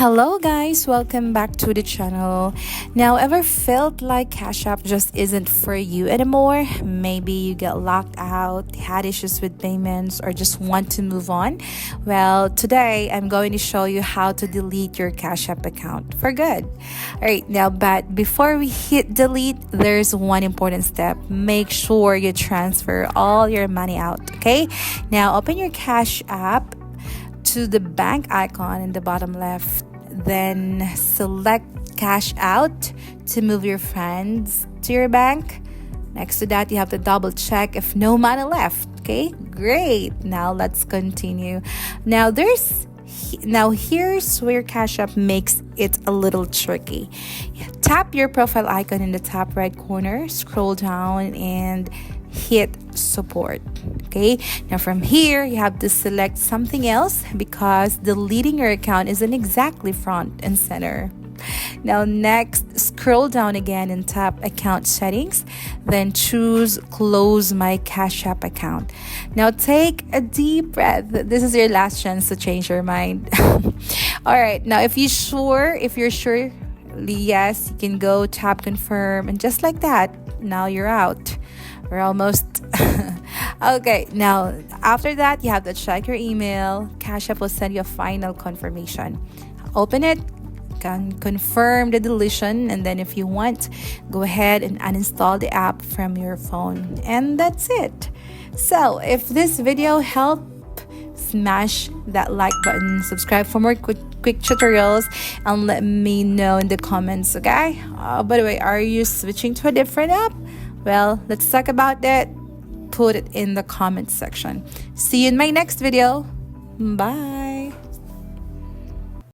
Hello guys, welcome back to the channel. Now, ever felt like Cash App just isn't for you anymore? Maybe you get locked out, had issues with payments, or just want to move on? Well, today I'm going to show you how to delete your Cash App account for good. Alright, now but before we hit delete, there's one important step. Make sure you transfer all your money out, okay? Now open your Cash App to the bank icon in the bottom left, then select cash out to move your funds to your bank. Next to that, you have to double check if no money left. Okay, great. Now let's continue. Now here's where Cash App makes it a little tricky. Tap your profile icon in the top right corner, scroll down and hit support. Okay, now from here you have to select something else because deleting your account isn't exactly front and center. Now next, scroll down again and tap account settings, then choose close my Cash App account. Now take a deep breath. This is your last chance to change your mind. All right, now if you're sure, yes, you can go tap confirm, and just like that, now you're out. We're almost okay. Now after that, you have to check your email. Cash App will send you a final confirmation. Open it, can confirm the deletion, and then if you want, go ahead and uninstall the app from your phone, and that's it. So if this video helped, smash that like button, subscribe for more quick tutorials, and let me know in the comments. Okay, by the way, are you switching to a different app? Well, let's talk about that. Put it in the comment section. See you in my next video. Bye.